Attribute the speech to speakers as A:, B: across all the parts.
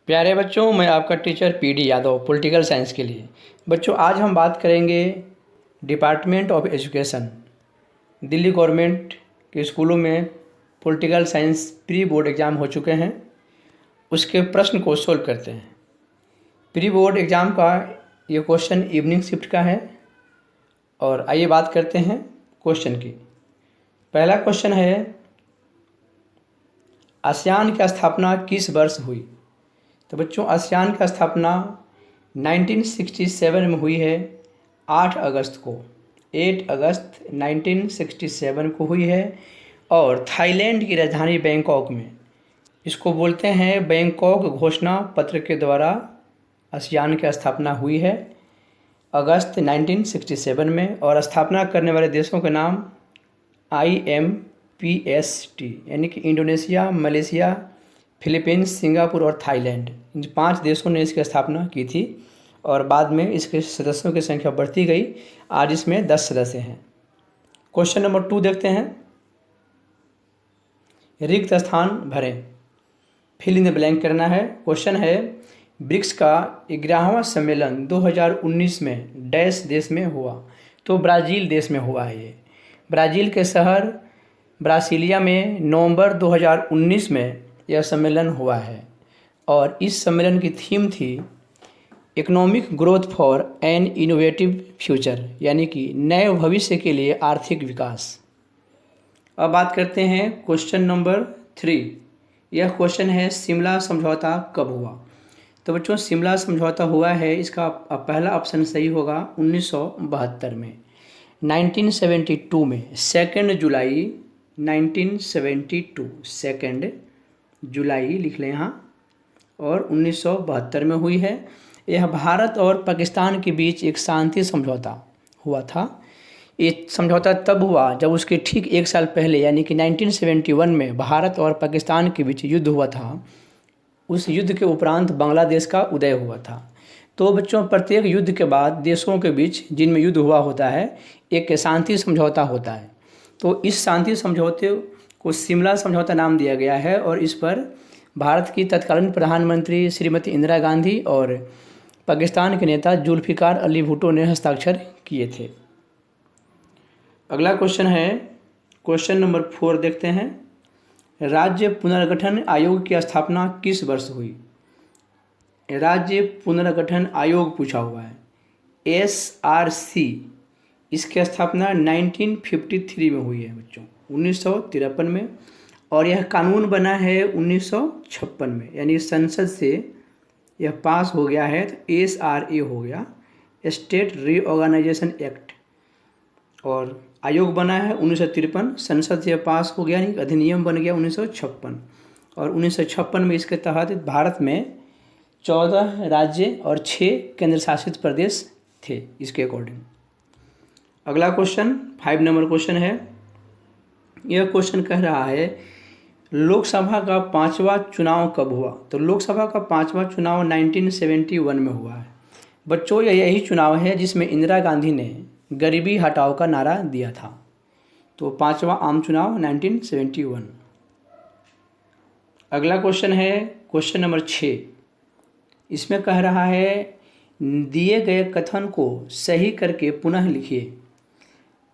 A: प्यारे बच्चों, मैं आपका teacher PD Yadav political science के लिए। बच्चों, आज हम बात करेंगे department of education. Delhi government के स्कूलों में political science pre board exam हो चुके हैं, उसके प्रश्न को सोल्व करते हैं। प्री बोर्ड एग्ज़ाम का ये क्वेश्चन इवनिंग शिफ्ट का है। और आइए बात करते हैं क्वेश्चन की। पहला क्वेश्चन है, आसियान की स्थापना किस वर्ष हुई? तो बच्चों, आसियान की स्थापना 1967 में हुई है, 8 अगस्त को। 8 अगस्त 1967 को हुई है और थाईलैंड की राजधानी बैंकॉक में। इसको बोलते हैं बैंकॉक घोषणा पत्र के द्वारा आसियान की स्थापना हुई है अगस्त 1967 में। और स्थापना करने वाले देशों के नाम IMPST यानी कि इंडोनेशिया, मलेशिया, फिलीपींस, सिंगापुर और थाईलैंड, इन 5 देशों ने इसकी स्थापना की थी। और बाद में इसके सदस्यों की संख्या बढ़ती गई, आज इसमें 10 सदस्य हैं। क्वेश्चन नंबर 2 देखते हैं। रिक्त स्थान भरें, फिल इन द ब्लैंक करना है। क्वेश्चन है, ब्रिक्स का 11वां सम्मेलन 2019 में डैश देश में हुआ? तो ब्राज़ील देश में हुआ है। ये ब्राज़ील के शहर ब्रासिलिया में नवंबर 2019 में यह सम्मेलन हुआ है। और इस सम्मेलन की थीम थी economic growth for an innovative future, यानी कि नए भविष्य के लिए आर्थिक विकास। अब बात करते हैं क्वेश्चन नंबर 3। यह क्वेश्चन है, शिमला समझौता कब हुआ? तो बच्चों, शिमला समझौता हुआ है, इसका पहला ऑप्शन सही होगा 1972 में, 1972 में, 2 जुलाई 1972, 2 जुलाई लिख लें यहाँ, और 1972 में हुई है। यह भारत और पाकिस्तान के बीच एक शांति समझौता हुआ था। ये समझौता तब हुआ जब उसके ठीक 1 साल पहले यानी कि 1971 में भारत और पाकिस्तान के बीच युद्ध हुआ था। उस युद्ध के उपरांत बांग्लादेश का उदय हुआ था। तो बच्चों, प्रत्येक युद्ध के बाद देशों के बीच जिनमें युद्ध हुआ होता है, एक शांति समझौता होता है। तो इस शांति समझौते को शिमला समझौता नाम दिया गया है। और इस पर भारत की तत्कालीन प्रधानमंत्री श्रीमती इंदिरा गांधी और पाकिस्तान के नेता जुल्फ़िकार अली भुट्टो ने हस्ताक्षर किए थे। अगला क्वेश्चन है, क्वेश्चन नंबर 4 देखते हैं। राज्य पुनर्गठन आयोग की स्थापना किस वर्ष हुई? राज्य पुनर्गठन आयोग पूछा हुआ है, SRC। इसकी स्थापना 1953 में हुई है बच्चों, 1953 में। और यह कानून बना है 1956 में, यानी संसद से यह पास हो गया है। तो SRA हो गया, स्टेट रीऑर्गेनाइजेशन एक्ट। और आयोग बना है 1953, संसद से पास हो गया, यानी अधिनियम बन गया 1956। और 1956 में इसके तहत भारत में 14 राज्य और 6 केंद्र शासित प्रदेश थे इसके अकॉर्डिंग। अगला क्वेश्चन 5 नंबर क्वेश्चन है। यह क्वेश्चन कह रहा है, लोकसभा का 5वां चुनाव कब हुआ? तो लोकसभा का 5वां चुनाव 1971 में हुआ है बच्चों। यही चुनाव है जिसमें इंदिरा गांधी ने गरीबी हटाओ का नारा दिया था। तो 5वां आम चुनाव 1971। अगला क्वेश्चन है क्वेश्चन नंबर 6। इसमें कह रहा है, दिए गए कथन को सही करके पुनः लिखिए।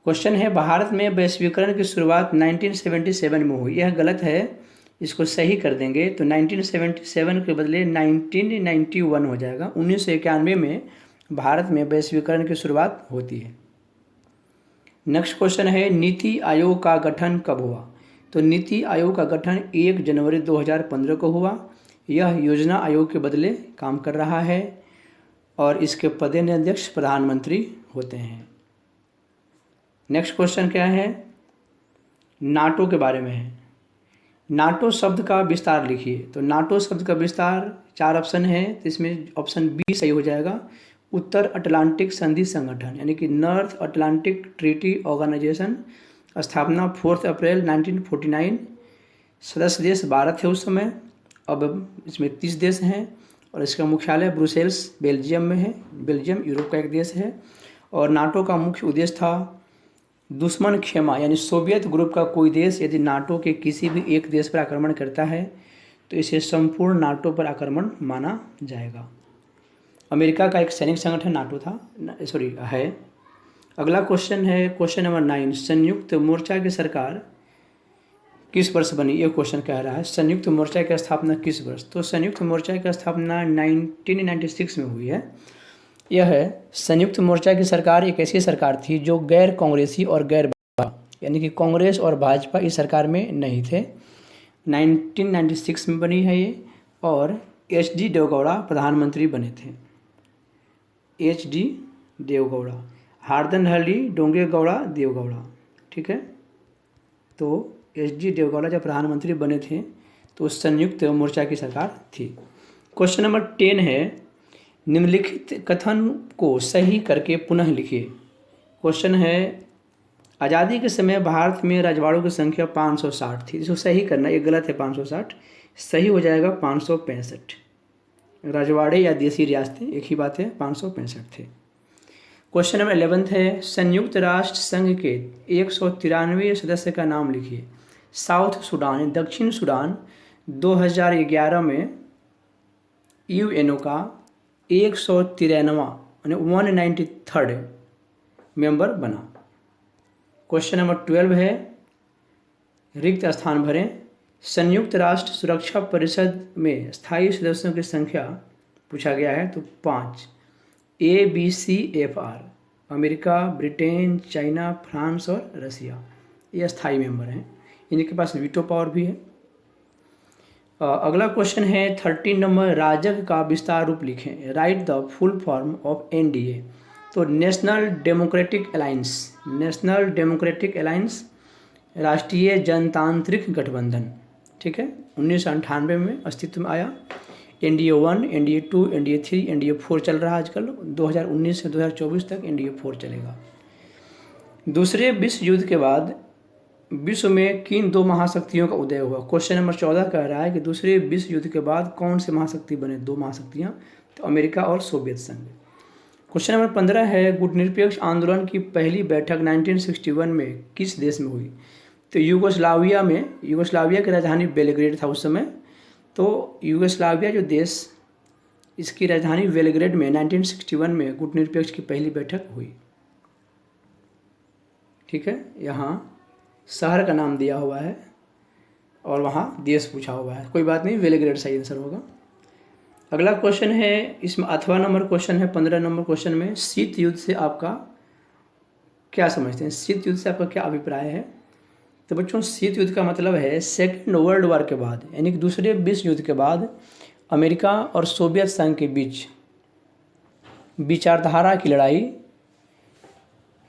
A: क्वेश्चन है, भारत में वैश्वीकरण की शुरुआत 1977 में हुई। यह गलत है, इसको सही कर देंगे। तो 1977 के बदले 1991 हो जाएगा। 1991 में भारत में वैश्वीकरण की शुरुआत होती है। नेक्स्ट क्वेश्चन है, नीति आयोग का गठन कब हुआ? तो नीति आयोग का गठन 1 जनवरी 2015 को हुआ। यह योजना आयोग के बदले काम कर रहा है और इसके पदाध्यक्ष प्रधानमंत्री होते हैं। नेक्स्ट क्वेश्चन क्या है, नाटो के बारे में है। नाटो शब्द का विस्तार लिखिए। तो नाटो शब्द का विस्तार 4 ऑप्शन है, तो इसमें ऑप्शन बी सही हो जाएगा, उत्तर अटलांटिक संधि संगठन, यानी कि नॉर्थ अटलांटिक ट्रीटी ऑर्गेनाइजेशन। स्थापना 4 अप्रैल 1949। सदस्य देश 12 थे उस समय, अब इसमें 30 देश हैं। और इसका मुख्यालय ब्रुसेल्स बेल्जियम में है। बेल्जियम यूरोप का एक देश है। और नाटो का मुख्य उद्देश्य था दुश्मन खेमा, यानी सोवियत ग्रुप का कोई देश यदि नाटो के किसी भी एक देश पर आक्रमण करता है तो इसे संपूर्ण नाटो पर आक्रमण माना जाएगा। अमेरिका का एक सैनिक संगठन नाटो था, सॉरी है। अगला क्वेश्चन है क्वेश्चन नंबर 9, संयुक्त मोर्चा की सरकार किस वर्ष बनी? ये क्वेश्चन कह रहा है संयुक्त मोर्चा की स्थापना किस वर्ष? तो संयुक्त मोर्चा की स्थापना 1996 में हुई है। यह है संयुक्त मोर्चा की सरकार एक ऐसी सरकार थी जो गैर कांग्रेसी और गैर भाजपा, यानी कि कांग्रेस और भाजपा इस सरकार में नहीं थे। 1996 में बनी है ये, और HD देवगौड़ा प्रधानमंत्री बने थे। HD देवगौड़ा, हार्दनहल्ली डोंगेगौड़ा देवगौड़ा, ठीक है। तो HD देवगौड़ा जब प्रधानमंत्री बने थे तो संयुक्त मोर्चा की सरकार थी। क्वेश्चन नंबर 10 है, निम्नलिखित कथन को सही करके पुनः लिखिए। क्वेश्चन है, आज़ादी के समय भारत में रजवाड़ों की संख्या 560 थी। इसको सही करना, ये गलत है 560, सही हो जाएगा 565। रजवाड़े या देसी रियासतें एक ही बात है, 565 थे। क्वेश्चन नंबर 11 है, संयुक्त राष्ट्र संघ के 193 सदस्य का नाम लिखिए। साउथ सूडान, दक्षिण सूडान 2011 में UNO का 193वां यानी 193rd मेंबर बना। क्वेश्चन नंबर 12 है, रिक्त स्थान भरें। संयुक्त राष्ट्र सुरक्षा परिषद में स्थायी सदस्यों की संख्या पूछा गया है, तो 5, ABCFR, America, Britain, China, France और रसिया, ये स्थायी मेंबर हैं। इनके पास वीटो पावर भी है। अगला क्वेश्चन है 13 नंबर, राजग का विस्तार रूप लिखें। Right the full form of NDA। तो national democratic alliance, national democratic alliance, राष्ट्रीय जनतांत्रिक गठबंधन, ठीक है। 1998 में अस्तित्व में आया। NDA 1, NDA 2, NDA 3, NDA 4 चल रहा है आजकल। 2019 से 2024 तक NDA 4 चलेगा। दूसरे विश्व युद्ध के बाद विश्व में किन दो महाशक्तियों का उदय हुआ? क्वेश्चन नंबर 14 कह रहा है कि दूसरे विश्व युद्ध के बाद कौन से महाशक्ति बने? दो महाशक्तियाँ, तो अमेरिका और सोवियत संघ। क्वेश्चन नंबर 15 है, गुटनिरपेक्ष आंदोलन की पहली बैठक 1961 में किस देश में हुई? तो यूगोस्लाविया में। यूगोस्लाविया की राजधानी बेलग्रेड था उस समय। तो यूगोस्लाविया जो देश, इसकी राजधानी बेलग्रेड में 1961 में गुटनिरपेक्ष की पहली बैठक हुई, ठीक है। यहाँ शहर का नाम दिया हुआ है और वहाँ देश पूछा हुआ है, कोई बात नहीं, बेलग्रेड सही आंसर होगा। अगला क्वेश्चन है, इसमें 8वां नंबर क्वेश्चन है 15 नंबर क्वेश्चन में, शीत युद्ध से आपका क्या समझते हैं? शीत युद्ध से आपका क्या अभिप्राय है? तो बच्चों, शीत युद्ध का मतलब है सेकेंड वर्ल्ड वॉर के बाद, यानी कि दूसरे विश्व युद्ध के बाद अमेरिका और सोवियत संघ के बीच विचारधारा की लड़ाई,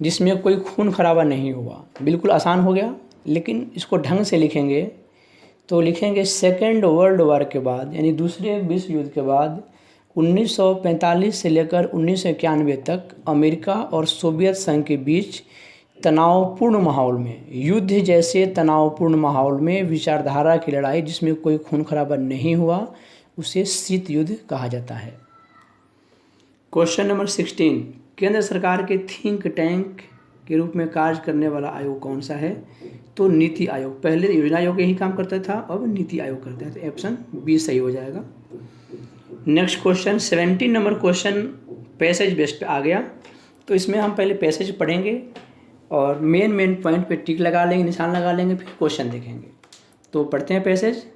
A: जिसमें कोई खून खराबा नहीं हुआ। बिल्कुल आसान हो गया, लेकिन इसको ढंग से लिखेंगे तो लिखेंगे सेकेंड वर्ल्ड वॉर के बाद, यानी दूसरे विश्व युद्ध के बाद 1945 से लेकर 1991 तक अमेरिका और सोवियत संघ के बीच तनावपूर्ण माहौल में, युद्ध जैसे तनावपूर्ण माहौल में विचारधारा की लड़ाई जिसमें कोई खून खराबा नहीं हुआ, उसे शीत युद्ध कहा जाता है। क्वेश्चन नंबर 16, केंद्र सरकार के थिंक टैंक के रूप में कार्य करने वाला आयोग कौन सा है? तो नीति आयोग। पहले योजना आयोग यही काम करता था, अब नीति आयोग करता है, तो ऑप्शन बी सही हो जाएगा। Next question 17 number question passage based पे आ गया। तो इसमें हम पहले पैसेज पढ़ेंगे और मेन पॉइंट पे टिक लगा लेंगे, निशान लगा लेंगे, फिर क्वेश्चन देखेंगे। तो पढ़ते हैं पैसेज।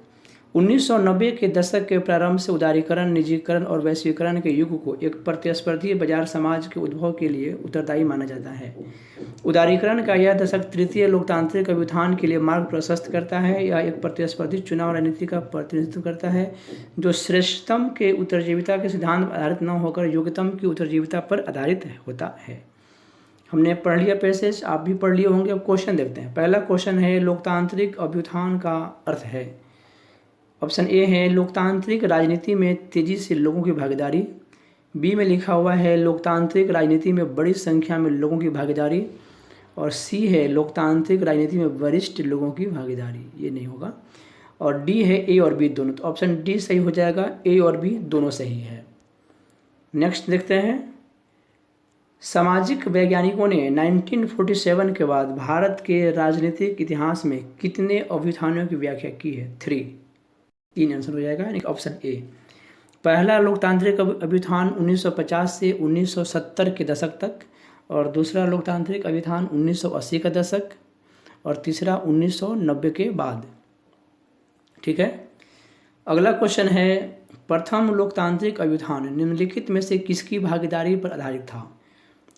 A: 1990 के दशक के प्रारंभ से उदारीकरण, निजीकरण और वैश्वीकरण के युग को एक प्रतिस्पर्धी बाजार समाज के उद्भव के लिए उत्तरदायी माना जाता है। उदारीकरण का यह दशक तृतीय लोकतांत्रिक अभ्युत्थान के लिए मार्ग प्रशस्त करता है। यह एक प्रतिस्पर्धी चुनाव राजनीति का प्रतिनिधित्व करता है जो श्रेष्ठतम के उत्तरजीविता के सिद्धांत पर आधारित न होकर योग्यतम की उत्तरजीविता पर आधारित होता है। हमने पढ़ लिया पैसेज, आप भी पढ़ लिए होंगे। अब क्वेश्चन देखते हैं। पहला क्वेश्चन है, लोकतांत्रिक अभ्युत्थान का अर्थ है। ऑप्शन ए है, लोकतांत्रिक राजनीति में तेजी से लोगों की भागीदारी। बी में लिखा हुआ है, लोकतांत्रिक राजनीति में बड़ी संख्या में लोगों की भागीदारी। और सी है, लोकतांत्रिक राजनीति में वरिष्ठ लोगों की भागीदारी। ये नहीं होगा। और डी है, ए और बी दोनों। तो ऑप्शन डी सही हो जाएगा, ए और बी दोनों सही है। नेक्स्ट देखते हैं। सामाजिक वैज्ञानिकों ने 1947 के बाद भारत के राजनीतिक इतिहास में कितने अभ्युत्थानों की व्याख्या की है? 3। 3 आंसर हो जाएगा, यानी कि ऑप्शन ए। पहला लोकतांत्रिक अभ्युत्थान 1950 से 1970 के दशक तक, और दूसरा लोकतांत्रिक अभ्युत्थान 1980 का दशक, और तीसरा 1990 के बाद। ठीक है। अगला क्वेश्चन है, प्रथम लोकतांत्रिक अभ्युत्थान निम्नलिखित में से किसकी भागीदारी पर आधारित था?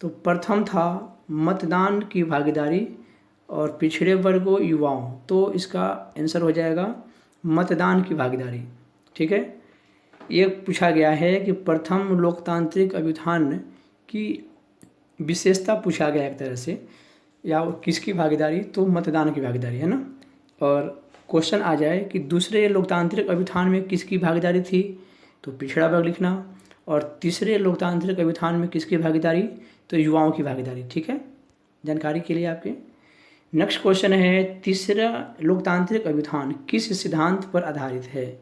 A: तो प्रथम था मतदान की भागीदारी और पिछड़े वर्गों, युवाओं, तो इसका आंसर हो जाएगा मतदान की भागीदारी। ठीक है। ये पूछा गया है कि प्रथम लोकतांत्रिक अभ्युत्थान की विशेषता पूछा गया एक तरह से, या किसकी भागीदारी, तो मतदान की भागीदारी है ना। और क्वेश्चन आ जाए कि दूसरे लोकतांत्रिक अभ्युत्थान में किसकी भागीदारी थी, तो पिछड़ा वर्ग लिखना, और तीसरे लोकतांत्रिक अभ्युत्थान में किसकी भागीदारी, तो युवाओं की भागीदारी। ठीक है, जानकारी के लिए आपके। नेक्स्ट क्वेश्चन है, तीसरा लोकतांत्रिक अभ्युत्थान किस सिद्धांत पर आधारित है?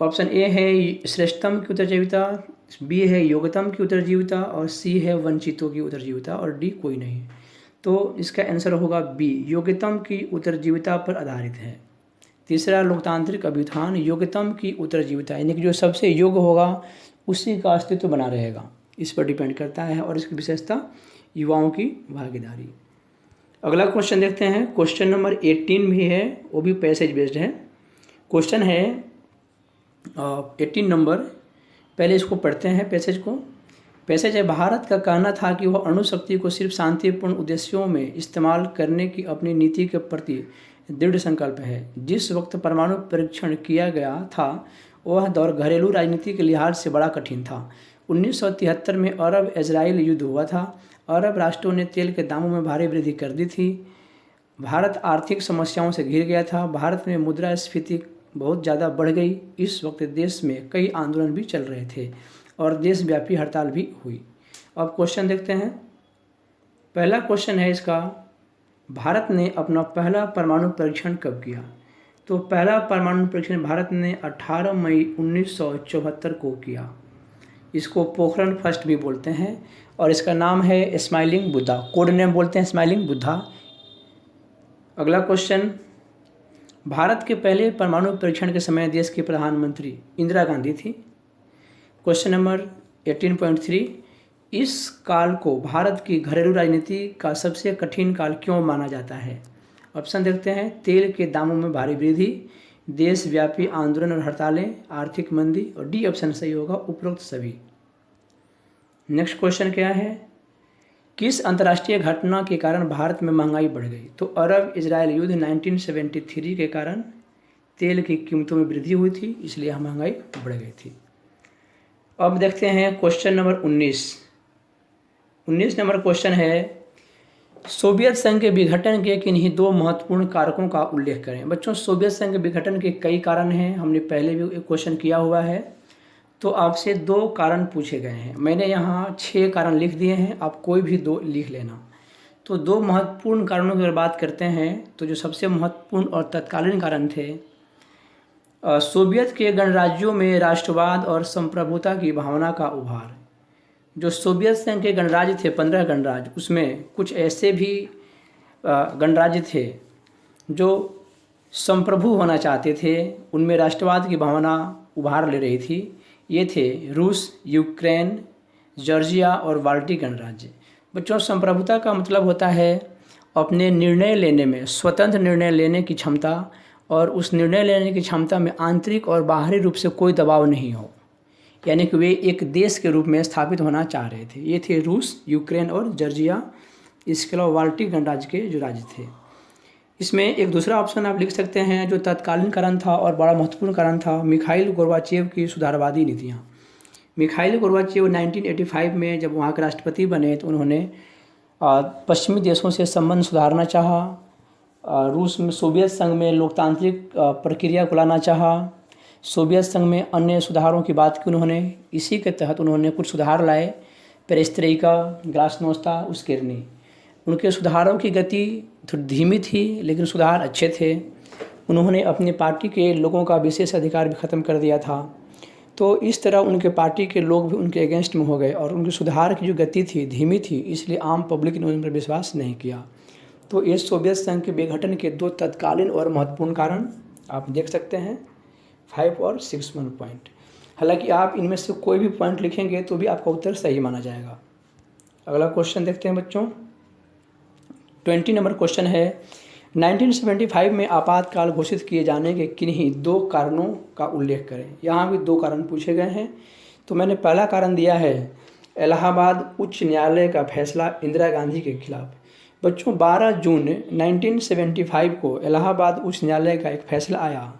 A: ऑप्शन ए है श्रेष्ठतम की उत्तरजीविता, बी है योग्यतम की उत्तरजीविता, और सी है वंचितों की उत्तरजीविता, और डी कोई नहीं। तो इसका आंसर होगा बी, योग्यतम की उत्तरजीविता पर आधारित है। तीसरा लोकतांत्रिक अभ्युत्थान योग्यतम की उत्तरजीविता, यानी कि जो सबसे योग्य होगा उसी का अस्तित्व बना रहेगा, इस पर डिपेंड करता है। और इसकी विशेषता युवाओं की भागीदारी। अगला क्वेश्चन देखते हैं, क्वेश्चन नंबर 18 भी है, वो भी पैसेज बेस्ड है। क्वेश्चन है 18 नंबर, पहले इसको पढ़ते हैं पैसेज को। पैसेज है, भारत का कहना था कि वह अणु शक्ति को सिर्फ शांतिपूर्ण उद्देश्यों में इस्तेमाल करने की अपनी नीति के प्रति दृढ़ संकल्प है। जिस वक्त परमाणु परीक्षण किया गया था वह दौर घरेलू राजनीति के लिहाज से बड़ा कठिन था। 1973 में अरब इजराइल युद्ध हुआ था। अरब राष्ट्रों ने तेल के दामों में भारी वृद्धि कर दी थी। भारत आर्थिक समस्याओं से घिर गया था। भारत में मुद्रास्फीति बहुत ज़्यादा बढ़ गई। इस वक्त देश में कई आंदोलन भी चल रहे थे और देशव्यापी हड़ताल भी हुई। अब क्वेश्चन देखते हैं। पहला क्वेश्चन है इसका, भारत ने अपना पहला परमाणु परीक्षण कब किया? तो पहला परमाणु परीक्षण भारत ने 18 मई 1974 को किया। इसको पोखरण फर्स्ट भी बोलते हैं, और इसका नाम है स्माइलिंग बुद्धा, कोड नेम बोलते हैं स्माइलिंग बुद्धा। अगला क्वेश्चन, भारत के पहले परमाणु परीक्षण के समय देश की प्रधानमंत्री इंदिरा गांधी थी। क्वेश्चन नंबर 18.3, इस काल को भारत की घरेलू राजनीति का सबसे कठिन काल क्यों माना जाता है? ऑप्शन देखते हैं, तेल के दामों में भारी वृद्धि, देशव्यापी आंदोलन और हड़तालें, आर्थिक मंदी, और डी ऑप्शन सही होगा, उपरोक्त सभी। नेक्स्ट क्वेश्चन क्या है, किस अंतर्राष्ट्रीय घटना के कारण भारत में महंगाई बढ़ गई? तो अरब इजराइल युद्ध 1973 के कारण तेल की कीमतों में वृद्धि हुई थी, इसलिए महंगाई बढ़ गई थी। अब देखते हैं क्वेश्चन नंबर 19 नंबर क्वेश्चन है, सोवियत संघ के विघटन के किन्हीं दो महत्वपूर्ण कारकों का उल्लेख करें। बच्चों, सोवियत संघ के विघटन के कई कारण हैं, हमने पहले भी एक क्वेश्चन किया हुआ है। तो आपसे 2 कारण पूछे गए हैं, मैंने यहाँ 6 कारण लिख दिए हैं, आप कोई भी 2 लिख लेना। तो 2 महत्वपूर्ण कारणों की अगर बात करते हैं तो जो सबसे महत्वपूर्ण और तत्कालीन कारण थे, सोवियत के गणराज्यों में राष्ट्रवाद और संप्रभुता की भावना का उभार। जो सोवियत संघ के गणराज्य थे 15 गणराज्य, उसमें कुछ ऐसे भी गणराज्य थे जो संप्रभु होना चाहते थे, उनमें राष्ट्रवाद की भावना उभार ले रही थी। ये थे रूस, यूक्रेन, जॉर्जिया और बाल्टिक गणराज्य। बच्चों, संप्रभुता का मतलब होता है अपने निर्णय लेने में स्वतंत्र निर्णय लेने की क्षमता, और उस निर्णय लेने की क्षमता में आंतरिक और बाहरी रूप से कोई दबाव नहीं हो, यानी कि वे एक देश के रूप में स्थापित होना चाह रहे थे। ये थे रूस, यूक्रेन और जॉर्जिया। इसके अलावा बाल्टिक गणराज्य के जो राज्य थे। इसमें एक दूसरा ऑप्शन आप लिख सकते हैं जो तत्कालीन कारण था और बड़ा महत्वपूर्ण कारण था, मिखाइल गोर्बाचेव की सुधारवादी नीतियाँ। मिखाइल गोर्बाचेव 1985 में जब वहाँ के राष्ट्रपति बने तो उन्होंने पश्चिमी देशों से संबंध सुधारना चाहा, रूस में सोवियत संघ में लोकतांत्रिक प्रक्रिया को लाना चाहा, सोवियत संघ में अन्य सुधारों की बात की उन्होंने। इसी के तहत उन्होंने कुछ सुधार लाए, पेरेस्ट्रोइका, ग्लासनोस्ता, उस्केरनी। उनके सुधारों की गति थोड़ी धीमी थी लेकिन सुधार अच्छे थे। उन्होंने अपनी पार्टी के लोगों का विशेष अधिकार भी ख़त्म कर दिया था। तो इस तरह उनके पार्टी के लोग भी उनके अगेंस्ट में हो गए और उनके सुधार की जो गति थी धीमी थी, इसलिए आम पब्लिक ने उन पर विश्वास नहीं किया। तो ये सोवियत संघ के विघटन के 2 तत्कालीन और महत्वपूर्ण कारण आप देख सकते हैं। 5 और 6 पॉइंट। हालांकि आप इनमें से कोई भी पॉइंट लिखेंगे तो भी आपका उत्तर सही माना जाएगा। अगला क्वेश्चन देखते हैं बच्चों। 20 नंबर क्वेश्चन है, 1975 में आपातकाल घोषित किए जाने के किन्हीं 2 कारणों का उल्लेख करें। यहाँ भी 2 कारण पूछे गए हैं। तो मैंने पहला कारण दिया है इलाहाबाद उच्च न्यायालय का फैसला इंदिरा गांधी के खिलाफ। बच्चों 12 जून 1975 को इलाहाबाद उच्च न्यायालय का एक फैसला आया।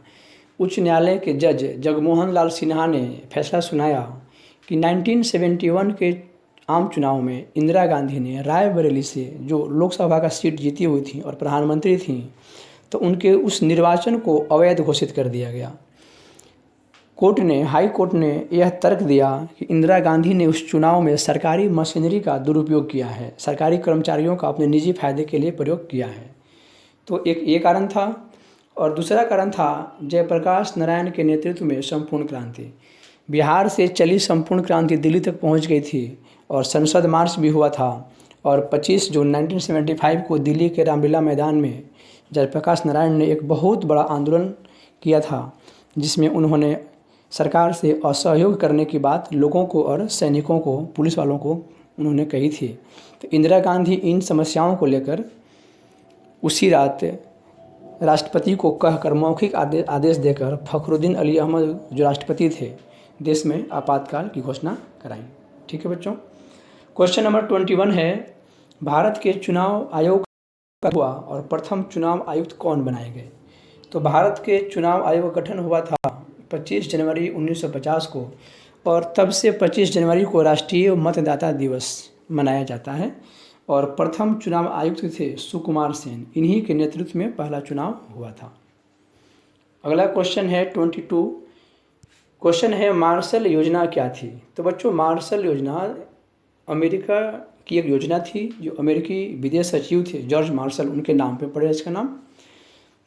A: उच्च न्यायालय के जज जगमोहन लाल सिन्हा ने फैसला सुनाया कि 1971 के आम चुनाव में इंदिरा गांधी ने रायबरेली से जो लोकसभा का सीट जीती हुई थी और प्रधानमंत्री थी, तो उनके उस निर्वाचन को अवैध घोषित कर दिया गया। हाई कोर्ट ने यह तर्क दिया कि इंदिरा गांधी ने उस चुनाव में सरकारी मशीनरी का दुरुपयोग किया है, सरकारी कर्मचारियों का अपने निजी फायदे के लिए प्रयोग किया है। तो एक ये कारण था। और दूसरा कारण था जयप्रकाश नारायण के नेतृत्व में संपूर्ण क्रांति। बिहार से चली संपूर्ण क्रांति दिल्ली तक पहुंच गई थी और संसद मार्च भी हुआ था। और 25 जून 1975 को दिल्ली के रामलीला मैदान में जयप्रकाश नारायण ने एक बहुत बड़ा आंदोलन किया था, जिसमें उन्होंने सरकार से असहयोग करने की बात लोगों को और सैनिकों को, पुलिस वालों को उन्होंने कही थी। तो इंदिरा गांधी इन समस्याओं को लेकर उसी रात राष्ट्रपति को कहकर मौखिक आदेश देकर फखरुद्दीन अली अहमद जो राष्ट्रपति थे, देश में आपातकाल की घोषणा कराई। ठीक है बच्चों। क्वेश्चन नंबर 21 है, भारत के चुनाव आयोग का हुआ और प्रथम चुनाव आयुक्त कौन बनाए गए। तो भारत के चुनाव आयोग का गठन हुआ था 25 जनवरी 1950 को, और तब से 25 जनवरी को राष्ट्रीय मतदाता दिवस मनाया जाता है। और प्रथम चुनाव आयुक्त थे सुकुमार सेन। इन्हीं के नेतृत्व में पहला चुनाव हुआ था। अगला क्वेश्चन है 22। क्वेश्चन है, मार्शल योजना क्या थी। तो बच्चों मार्शल योजना अमेरिका की एक योजना थी, जो अमेरिकी विदेश सचिव थे जॉर्ज मार्शल, उनके नाम पे पड़े इसका नाम।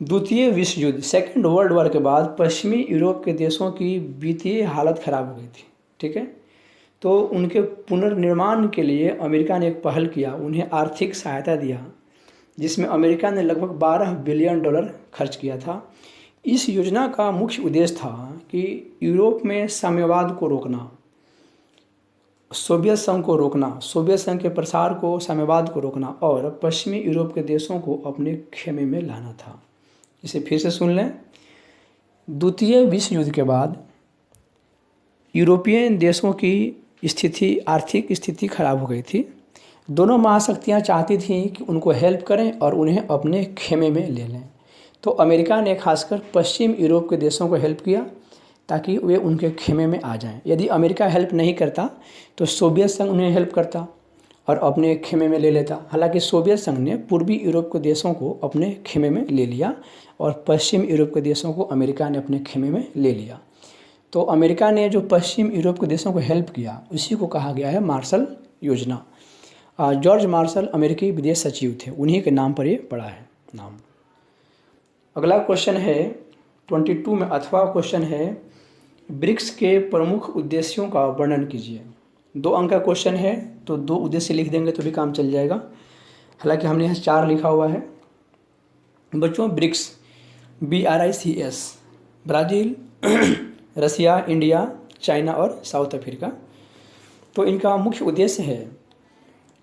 A: द्वितीय विश्व युद्ध, सेकेंड वर्ल्ड वॉर के बाद पश्चिमी यूरोप के देशों की वित्तीय हालत खराब हो गई थी। ठीक है, तो उनके पुनर्निर्माण के लिए अमेरिका ने एक पहल किया, उन्हें आर्थिक सहायता दिया, जिसमें अमेरिका ने लगभग $12 बिलियन खर्च किया था। इस योजना का मुख्य उद्देश्य था कि यूरोप में साम्यवाद को रोकना, सोवियत संघ को रोकना, सोवियत संघ के प्रसार को, साम्यवाद को रोकना और पश्चिमी यूरोप के देशों को अपने खेमे में लाना था। इसे फिर से सुन लें। द्वितीय विश्व युद्ध के बाद यूरोपीय देशों की स्थिति, आर्थिक स्थिति खराब हो गई थी। दोनों महाशक्तियाँ चाहती थीं कि उनको हेल्प करें और उन्हें अपने खेमे में ले लें। तो अमेरिका ने खासकर पश्चिम यूरोप के देशों को हेल्प किया ताकि वे उनके खेमे में आ जाएं। यदि अमेरिका हेल्प नहीं करता तो सोवियत संघ उन्हें हेल्प करता और अपने खेमे में ले लेता। हालांकि सोवियत संघ ने पूर्वी यूरोप के देशों को अपने खेमे में ले लिया और पश्चिम यूरोप के देशों को अमेरिका ने अपने खेमे में ले लिया। तो अमेरिका ने जो पश्चिम यूरोप के देशों को हेल्प किया, उसी को कहा गया है मार्शल योजना। जॉर्ज मार्शल अमेरिकी विदेश सचिव थे, उन्हीं के नाम पर ये पड़ा है नाम। अगला क्वेश्चन है 22 में अथवा क्वेश्चन है, ब्रिक्स के प्रमुख उद्देश्यों का वर्णन कीजिए। 2 अंक का क्वेश्चन है, तो 2 उद्देश्य लिख देंगे तो भी काम चल जाएगा। हालांकि हमने यहाँ 4 लिखा हुआ है। बच्चों ब्रिक्स, BRICS, ब्राज़ील, रसिया, इंडिया, चाइना और साउथ अफ्रीका। तो इनका मुख्य उद्देश्य है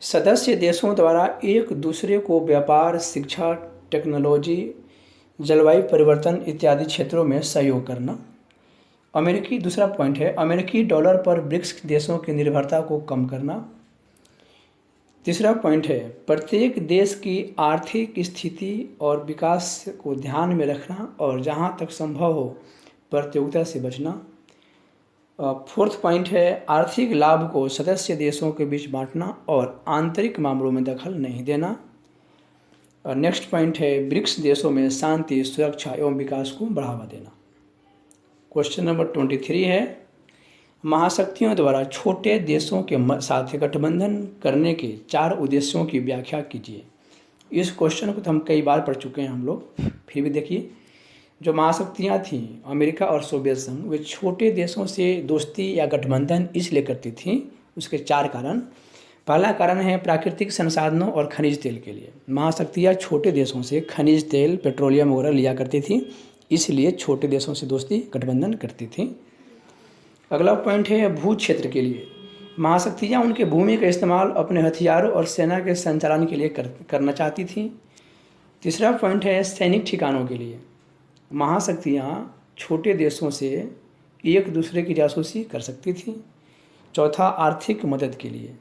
A: सदस्य देशों द्वारा एक दूसरे को व्यापार, शिक्षा, टेक्नोलॉजी, जलवायु परिवर्तन इत्यादि क्षेत्रों में सहयोग करना। दूसरा पॉइंट है अमेरिकी डॉलर पर ब्रिक्स देशों की निर्भरता को कम करना। तीसरा पॉइंट है प्रत्येक देश की आर्थिक स्थिति और विकास को ध्यान में रखना और जहां तक संभव हो प्रतियोगिता से बचना। फोर्थ पॉइंट है आर्थिक लाभ को सदस्य देशों के बीच बांटना और आंतरिक मामलों में दखल नहीं देना। और नेक्स्ट पॉइंट है ब्रिक्स देशों में शांति, सुरक्षा एवं विकास को बढ़ावा देना। क्वेश्चन नंबर 23 है महाशक्तियों द्वारा छोटे देशों के साथ गठबंधन करने के 4 उद्देश्यों की व्याख्या कीजिए। इस क्वेश्चन को तो हम कई बार पढ़ चुके हैं हम लोग, फिर भी देखिए। जो महाशक्तियाँ थीं अमेरिका और सोवियत संघ, वे छोटे देशों से दोस्ती या गठबंधन इसलिए करती थीं, उसके 4 कारण। पहला कारण है प्राकृतिक संसाधनों और खनिज तेल के लिए। महाशक्तियाँ छोटे देशों से खनिज तेल, पेट्रोलियम वगैरह लिया करती थी इसलिए छोटे देशों से दोस्ती गठबंधन करती थी। अगला पॉइंट है भू क्षेत्र के लिए। महाशक्तियाँ उनके भूमि का इस्तेमाल अपने हथियारों और सेना के संचालन के लिए करना चाहती थीं। तीसरा पॉइंट है सैनिक ठिकानों के लिए। महाशक्तियाँ छोटे देशों से एक दूसरे की जासूसी कर सकती थीं। चौथा आर्थिक मदद के लिए।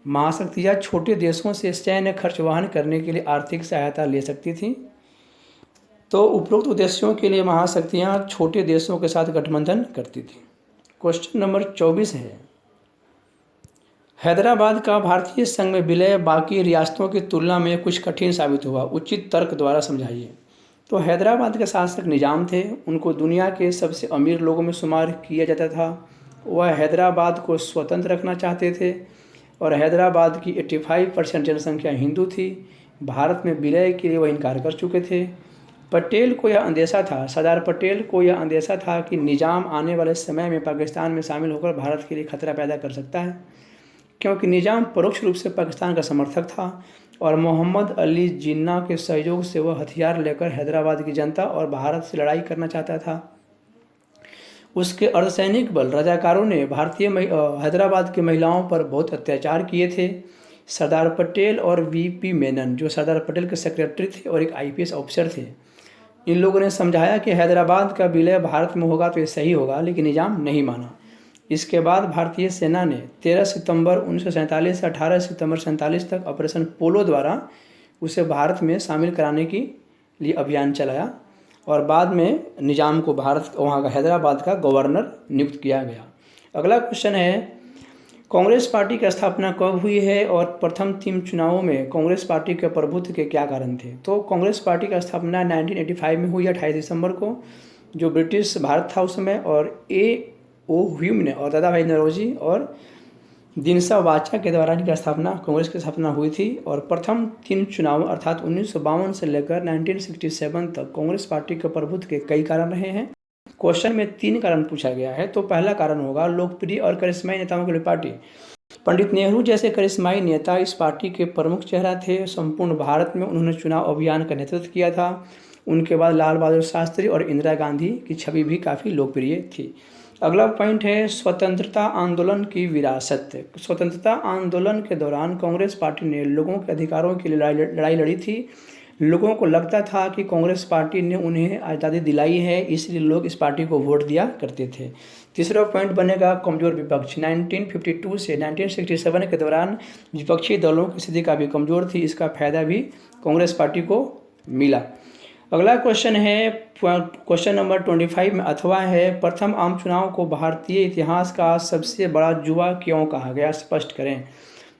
A: महाशक्तियाँ छोटे देशों से सैन्य खर्च वहन करने के लिए आर्थिक सहायता ले सकती थीं। तो उपरोक्त उद्देश्यों के लिए महाशक्तियाँ छोटे देशों के साथ गठबंधन करती थीं। क्वेश्चन नंबर 24 है, हैदराबाद का भारतीय संघ में विलय बाकी रियासतों की तुलना में कुछ कठिन साबित हुआ, उचित तर्क द्वारा समझाइए। तो हैदराबाद के शासक निजाम थे, उनको दुनिया के सबसे अमीर लोगों में शुमार किया जाता था। वह हैदराबाद को स्वतंत्र रखना चाहते थे और हैदराबाद की 85% जनसंख्या हिंदू थी। भारत में विलय के लिए वह इनकार कर चुके थे। पटेल को यह अंदेशा था, सरदार पटेल को यह अंदेशा था कि निजाम आने वाले समय में पाकिस्तान में शामिल होकर भारत के लिए खतरा पैदा कर सकता है, क्योंकि निजाम परोक्ष रूप से पाकिस्तान का समर्थक था और मोहम्मद अली जिन्ना के सहयोग से वह हथियार लेकर हैदराबाद की जनता और भारत से लड़ाई करना चाहता था। उसके अर्धसैनिक बल रजाकारों ने हैदराबाद की महिलाओं पर बहुत अत्याचार किए थे। सरदार पटेल और वीपी मेनन, जो सरदार पटेल के सेक्रेटरी थे और एक आईपीएस ऑफिसर थे, इन लोगों ने समझाया कि हैदराबाद का विलय भारत में होगा तो ये सही होगा, लेकिन निजाम नहीं माना। इसके बाद भारतीय सेना ने 13 सितंबर 1947 से 18 सितंबर 1947 तक ऑपरेशन पोलो द्वारा उसे भारत में शामिल कराने के लिए अभियान चलाया और बाद में निजाम को वहाँ का हैदराबाद का गवर्नर नियुक्त किया गया। अगला क्वेश्चन है, कांग्रेस पार्टी की स्थापना कब हुई है और प्रथम 3 चुनावों में कांग्रेस पार्टी के प्रभुत्व के क्या कारण थे? तो कांग्रेस पार्टी का स्थापना 1985 में हुई 28 दिसंबर को, जो ब्रिटिश भारत था उस समय, और A.O. ह्यूम ने और दादा भाई नौरोजी और दिनसा वाचा के द्वारा इनकी स्थापना, कांग्रेस की स्थापना हुई थी। और प्रथम 3 चुनाव अर्थात 1952 से लेकर 1967 तक कांग्रेस पार्टी के प्रभुत्व के कई कारण रहे हैं। क्वेश्चन में 3 कारण पूछा गया है। तो पहला कारण होगा लोकप्रिय और करिश्माई नेताओं के लिए पार्टी। पंडित नेहरू जैसे करिश्माई नेता इस पार्टी के प्रमुख चेहरा थे। संपूर्ण भारत में उन्होंने चुनाव अभियान का नेतृत्व किया था। उनके बाद लाल बहादुर शास्त्री और इंदिरा गांधी की छवि भी काफ़ी लोकप्रिय थी। अगला पॉइंट है स्वतंत्रता आंदोलन की विरासत। स्वतंत्रता आंदोलन के दौरान कांग्रेस पार्टी ने लोगों के अधिकारों के लिए लड़ाई लड़ी थी। लोगों को लगता था कि कांग्रेस पार्टी ने उन्हें आज़ादी दिलाई है, इसलिए लोग इस पार्टी को वोट दिया करते थे। तीसरा पॉइंट बनेगा कमज़ोर विपक्ष। 1952 से 1967 के दौरान विपक्षी दलों की स्थिति काफ़ी कमज़ोर थी, इसका फायदा भी कांग्रेस पार्टी को मिला। अगला क्वेश्चन है क्वेश्चन नंबर 25 में अथवा है, प्रथम आम चुनाव को भारतीय इतिहास का सबसे बड़ा जुआ क्यों कहा गया, स्पष्ट करें।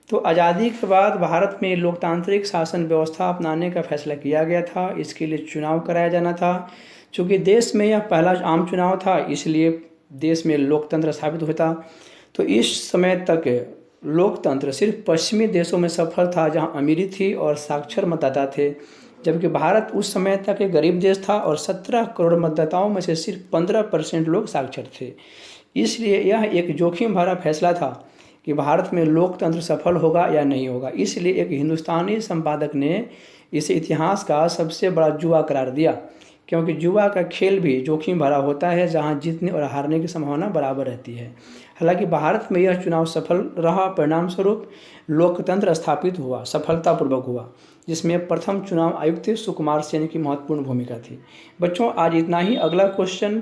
A: तो आज़ादी के बाद भारत में लोकतांत्रिक शासन व्यवस्था अपनाने का फैसला किया गया था। इसके लिए चुनाव कराया जाना था। चूँकि देश में यह पहला आम चुनाव था, इसलिए देश में लोकतंत्र स्थापित होता। तो इस समय तक लोकतंत्र सिर्फ पश्चिमी देशों में सफल था, जहाँ अमीरी थी और साक्षर मतदाता थे, जबकि भारत उस समय तक एक गरीब देश था और 17 करोड़ मतदाताओं में से सिर्फ 15% लोग साक्षर थे। इसलिए यह एक जोखिम भरा फैसला था कि भारत में लोकतंत्र सफल होगा या नहीं होगा। इसलिए एक हिंदुस्तानी संपादक ने इसे इतिहास का सबसे बड़ा जुआ करार दिया, क्योंकि जुआ का खेल भी जोखिम भरा होता है, जहां जीतने और हारने की संभावना बराबर रहती है। हालांकि भारत में यह चुनाव सफल रहा, परिणाम स्वरूप लोकतंत्र स्थापित हुआ, सफलतापूर्वक हुआ, जिसमें प्रथम चुनाव आयुक्त सुकुमार सेन की महत्वपूर्ण भूमिका थी। बच्चों, आज इतना ही। अगला क्वेश्चन